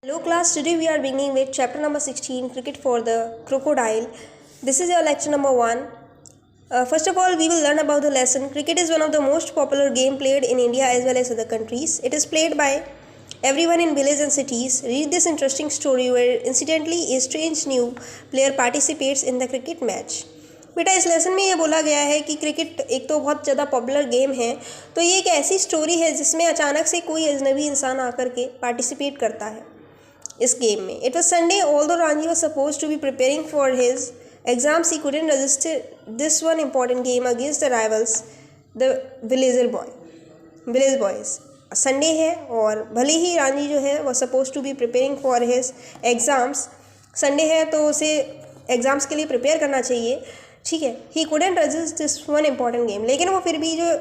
Hello class, today we are beginning with chapter number 16, Cricket for the Crocodile. This is your lecture number 1. First of all, we will learn about the lesson. Cricket is one of the most popular game played in India as well as other countries. It is played by everyone in villages and cities. Read this interesting story where incidentally a strange new player participates in the cricket match. बेटा इस lesson में ये बोला गया है कि cricket एक तो बहुत ज़्यादा पॉपुलर गेम है, तो ये एक ऐसी स्टोरी है जिसमें अचानक से कोई अजनबी इंसान आकर के पार्टिसिपेट करता है इस गेम में. It was Sunday. Although Ranji was supposed to be preparing for his exams, he couldn't resist this one important game against the rivals, the village boys. Sunday है और भले ही रांझी जो है वो suppose to be preparing for his exams. Sunday है तो उसे एग्ज़ाम्स के लिए प्रिपेयर करना चाहिए, ठीक है. ही couldn't resist this one important game. लेकिन वो फिर भी जो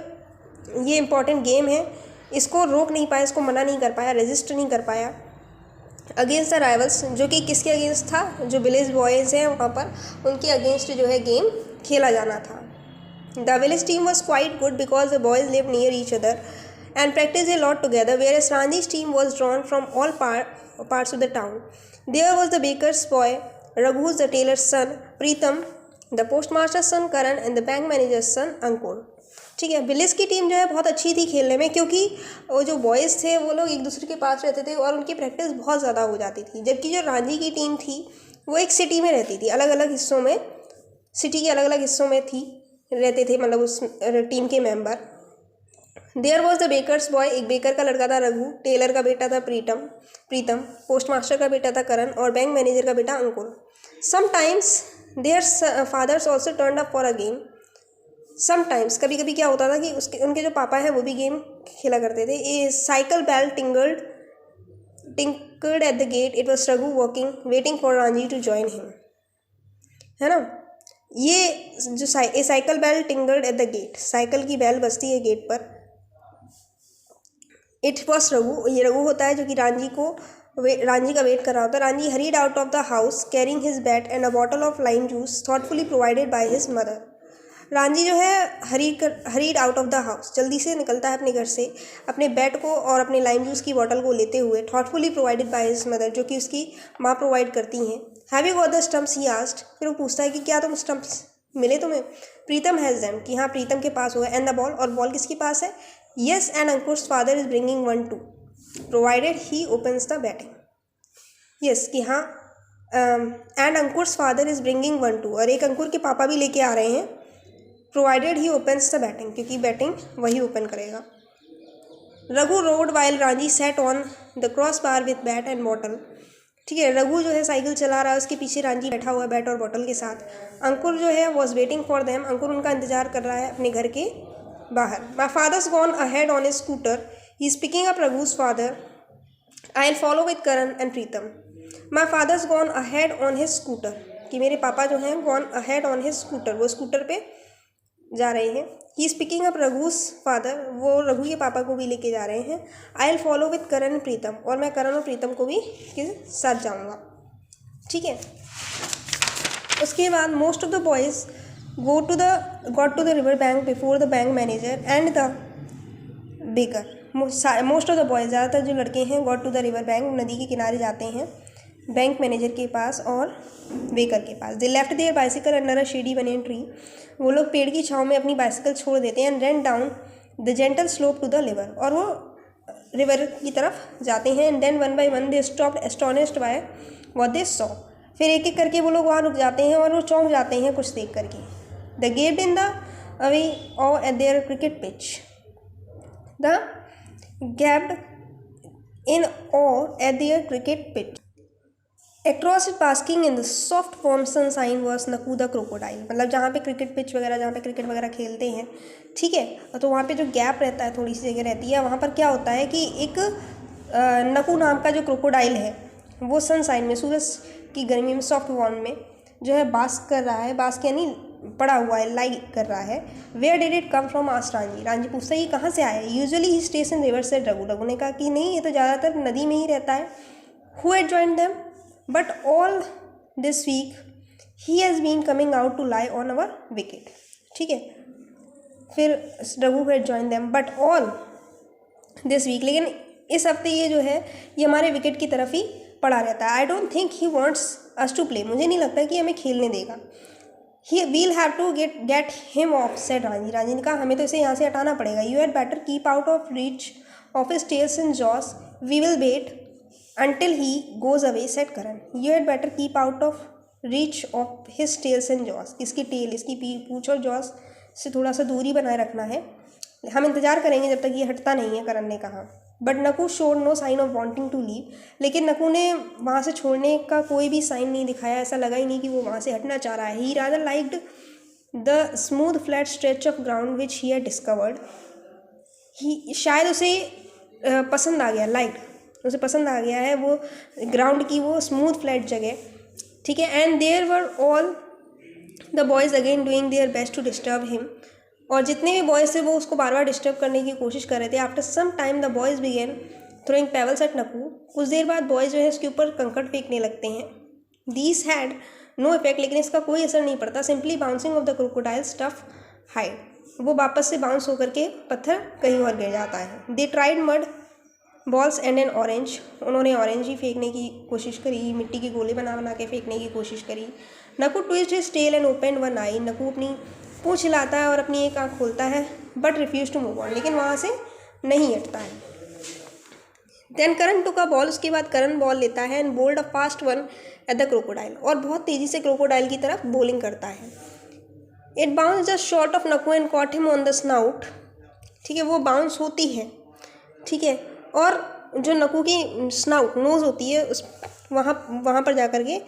ये इम्पॉर्टेंट गेम है इसको रोक नहीं पाया, इसको मना नहीं कर पाया, रेजिस्ट नहीं कर पाया अगेंस्ट द राइवल्स, जो कि किसके अगेंस्ट था, जो विलेज बॉयज़ हैं वहाँ पर उनके अगेंस्ट जो है गेम खेला जाना था. The village team was quite good because the boys live near each other and practice a lot together, whereas Ranji's team was drawn from all parts of the town. There was the baker's boy, Raghu, the tailor's son, Pritam, the postmaster's son, Karan, and the bank manager's son, Ankur. ठीक है. Village की team जो है बहुत अच्छी थी खेलने में, क्योंकि वो जो बॉयज़ थे वो लोग एक दूसरे के पास रहते थे और उनकी प्रैक्टिस बहुत ज़्यादा हो जाती थी. जबकि जो रांझी की टीम थी वो एक सिटी में रहती थी, अलग अलग हिस्सों में, सिटी के अलग अलग हिस्सों में रहते थे, मतलब उस टीम के member. There was the baker's boy, एक बेकर का लड़का था रघु, टेलर का बेटा था प्रीतम, पोस्टमास्टर का बेटा था करण और बैंक मैनेजर का बेटा Ankur. Sometimes their fathers also turn up for a game. Sometimes कभी कभी क्या होता था कि उनके जो पापा हैं वो भी गेम खेला करते थे. A cycle bell tinkered at the gate. It was Raghu walking waiting for Ranji to join him, है ना. ये जो cycle bell tinkered at the gate, cycle की बेल बजती है गेट पर. इट वॉज रघु, ये रघु होता है जो कि रांझी का वेट कर रहा होता है. Ranjhi hurried out of the house carrying his bat and a bottle of lime juice thoughtfully provided by his mother. Ranjhi जो है hurried out of the house, जल्दी से निकलता है अपने घर से अपने बैट को और अपने लाइम जूस की बॉटल को लेते हुए. Thoughtfully provided by his mother, जो कि उसकी माँ प्रोवाइड करती हैं. Have you got the stumps, he asked. फिर वो पूछता है कि क्या तुम स्टम्प्स मिले तुम्हें. प्रीतम हैज़ देम, कि हाँ प्रीतम के पास हुआ. एंड द बॉल, और बॉल किसके पास है. Yes, and Ankur's father is bringing 1 2 provided he opens the batting. Yes, कि हाँ and Ankur's father is bringing 1 2, और एक अंकुर के पापा भी लेके आ रहे हैं. Provided he opens the batting, क्योंकि बैटिंग वही ओपन करेगा. Raghu road while Ranjhi set on the cross bar with bat and bottle. ठीक है. रघु जो है साइकिल चला रहा है, उसके पीछे रांझी बैठा हुआ है बैट और बॉटल के साथ. अंकुर जो है was waiting for them, Ankur उनका इंतजार कर रहा है अपने घर के बाहर. My father's gone ahead on a scooter, he is picking up Raghu's father. I will follow with Karan and Pritam. My father's gone ahead on his scooter, कि मेरे पापा जो हैं gone ahead on his scooter, वो स्कूटर पे जा रहे हैं. He is picking up Raghu's father, वो रघु के पापा को भी लेके जा रहे हैं. I will follow with Karan and Pritam, और मैं करण और प्रीतम को भी के साथ जाऊँगा. ठीक है. उसके बाद most of the boys got to the river bank before the bank manager and the baker. Most of the boys, ज़्यादातर जो लड़के हैं, got to the river bank, नदी के किनारे जाते हैं बैंक मैनेजर के पास और बेकर के पास. They left their bicycle under a shady banyan tree, वो लोग पेड़ की छाँव में अपनी बाइसिकल छोड़ देते हैं. And run down the gentle slope to the river, और वो रिवर की तरफ जाते हैं. And then one by one they stopped astonished by what they saw. फिर एक एक करके वो लोग वहाँ रुक जाते हैं और वो चौंक जाते हैं कुछ देख करके. The gaped in the away awe at their cricket pitch. The gaped in awe at their cricket pitch. Across it, basking in the soft warm sunshine, was Naku the crocodile. मतलब जहाँ पे क्रिकेट पिच वगैरह, जहाँ पे cricket वगैरह खेलते हैं, ठीक है, तो वहाँ पे जो गैप रहता है, थोड़ी सी जगह रहती है, वहाँ पर क्या होता है कि एक नकू नाम का जो क्रोकोडाइल है वो सनसाइन में, सूरज की गर्मी में, सॉफ्ट वार्म में जो है बास्क कर रहा है. बास्क यानी पड़ा हुआ है, लाई कर रहा है. Where did it come from, asked Ranji. Ranji पूछता है ये कहाँ से आया है. Usually he stays in river, said Raghu. Raghu ने कहा कि नहीं, ये तो ज़्यादातर नदी में ही रहता है. Who had joined them, but all this week he has been coming out to lie on our wicket. ठीक है. फिर Raghu had join them but all this week, लेकिन इस हफ्ते ये जो है ये हमारे विकेट की तरफ ही पड़ा रहता है। I don't think he wants us to play, मुझे नहीं लगता कि हमें खेलने देगा। He will have to get him off, said Ranjhi. Ranjhi ने कहा हमें तो इसे यहाँ से हटाना पड़ेगा। You had better keep out of reach of his tails and jaws, we will wait until he goes away, said Karan. You had better keep out of reach of his tails and jaws. इसकी tell, इसकी पूंछ और Jos से थोड़ा सा दूरी बनाए रखना है, हम इंतजार करेंगे जब तक ये हटता नहीं है, करण ने कहा। But Nakoo showed no sign of wanting to leave, लेकिन नकू ने वहाँ से छोड़ने का कोई भी साइन नहीं दिखाया, ऐसा लगा ही नहीं कि वो वहाँ से हटना चाह रहा है। He rather liked the smooth flat stretch of ground which he had discovered, ही शायद उसे पसंद आ गया, लाइक्ड उसे पसंद आ गया है वो ग्राउंड की वो स्मूथ फ्लैट जगह, ठीक है। And there were all the boys again doing their best to disturb him, और जितने भी बॉयज़ थे वो उसको बार बार डिस्टर्ब करने की कोशिश कर रहे थे। After some time the boys began throwing pebbles at Nakoo, कुछ देर बाद बॉयज़ जो है उसके ऊपर कंकड़ फेंकने लगते हैं। दीज हैड नो इफेक्ट, लेकिन इसका कोई असर नहीं पड़ता। Simply bouncing off the crocodile stuff hide, वो वापस से बाउंस होकर के पत्थर कहीं और गिर जाता है। They tried mud balls and N orange, उन्होंने ऑरेंज ही फेंकने की कोशिश करी, मिट्टी के गोले बना बना के फेंकने की कोशिश करी। Nakoo twist his tail and open one eye, Nakoo अपनी पूंछ हिलाता है और अपनी एक आँख खोलता है, but refuse to move on, लेकिन वहाँ से नहीं हटता है। Then Karan took a ball, उसके बाद करण बॉल लेता है and bowled a fast one at the crocodile, और बहुत तेज़ी से क्रोकोडाइल की तरफ बॉलिंग करता है। It bounced just short of Nakoo and caught him on the snout, ठीक है, वो बाउंस होती है, ठीक है, और जो नकू की स्नाउट नोज़ होती है उस वहाँ पर जा कर के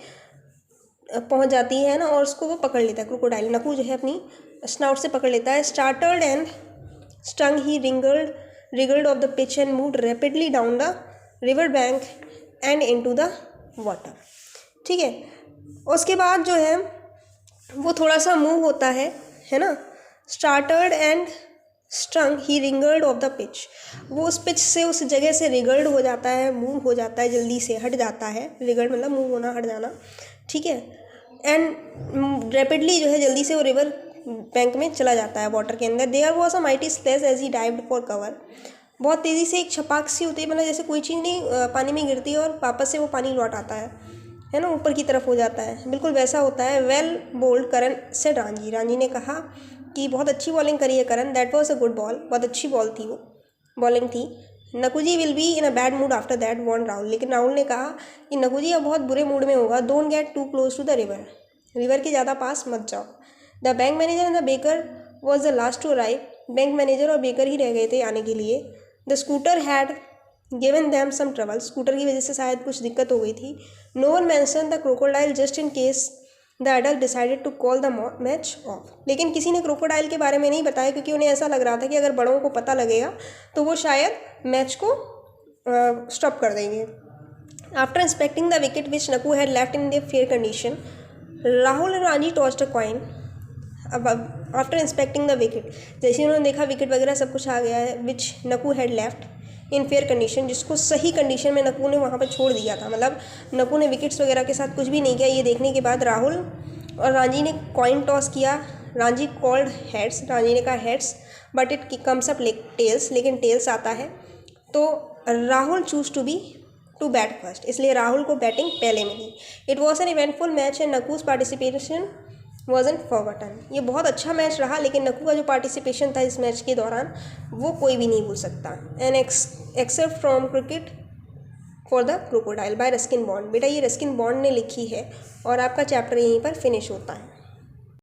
पहुँच जाती है ना, और उसको वो पकड़ लेता है क्रोकोडाइल। नकू जो है अपनी स्नाउट से पकड़ लेता है। Startled and stung he wriggled off the pitch and moved rapidly down the river bank and into the water, ठीक है। उसके बाद जो है वो थोड़ा सा मूव होता है ना। Startled and stung he wriggled off the pitch, वो उस पिच से, उस जगह से रिगल्ड हो जाता है, मूव हो जाता है, जल्दी से हट जाता है। रिगल्ड मतलब मूव होना, हट जाना, ठीक है। एंड रैपिडली जो है जल्दी से वो रिवर बैंक में चला जाता है, वाटर के अंदर। There was a mighty splash as he dived for cover, बहुत तेज़ी से एक छपाक सी होती है, मतलब जैसे कोई चीज़ नहीं पानी में गिरती है और वापस से वो पानी लौट आता है ना, ऊपर की तरफ हो जाता है, बिल्कुल वैसा होता है। Well bowled Karan, said Ranjhi. Ranjhi ने कहा कि बहुत अच्छी बॉलिंग करी है Karan, that was a good ball, बहुत अच्छी बॉल थी, वो बॉलिंग थी। नकूजी will be in a bad mood after that, warned Rahul, लेकिन राहुल ने कहा कि नकूजी अब बहुत बुरे मूड में होगा। Don't get too close to the river, river के ज़्यादा पास मत जाओ। The bank manager and the baker was the last to arrive, bank manager और बेकर ही रह गए थे आने के लिए। The scooter had given them some trouble, scooter की वजह से शायद कुछ दिक्कत हो गई थी। No one mention the crocodile just in case the adult decided to call the match of, लेकिन किसी ने क्रोकोडाइल के बारे में नहीं बताया, क्योंकि उन्हें ऐसा लग रहा था कि अगर बड़ों को पता लगेगा तो वो शायद मैच को स्टॉप कर देंगे। After inspecting the wicket which Nakoo had left in the fair condition, Rahul and Ranji tossed a coin. अब आफ्टर इंस्पेक्टिंग द विकेट, जैसे उन्होंने देखा विकेट वगैरह सब कुछ आ गया है, which Nakoo had left in fair condition, जिसको सही कंडीशन में नकू ने वहाँ पर छोड़ दिया था, मतलब नकू ने विकेट्स वगैरह के साथ कुछ भी नहीं किया। ये देखने के बाद राहुल और रांझी ने कॉइन टॉस किया। रांझी कॉल्ड हेड्स, रांझी ने कहा heads, but it comes up tails, लेकिन टेल्स आता है। तो Rahul choose to bat first, इसलिए राहुल को बैटिंग पहले मिली। It was an eventful match and Nakoo's participation wasn't forgotten, ये बहुत अच्छा मैच रहा, लेकिन नकू का जो पार्टिसिपेशन था इस मैच के दौरान वो कोई भी नहीं भूल सकता। An excerpt from cricket for the crocodile by Ruskin Bond, बेटा ये रस्किन बॉन्ड ने लिखी है और आपका चैप्टर यहीं पर फिनिश होता है।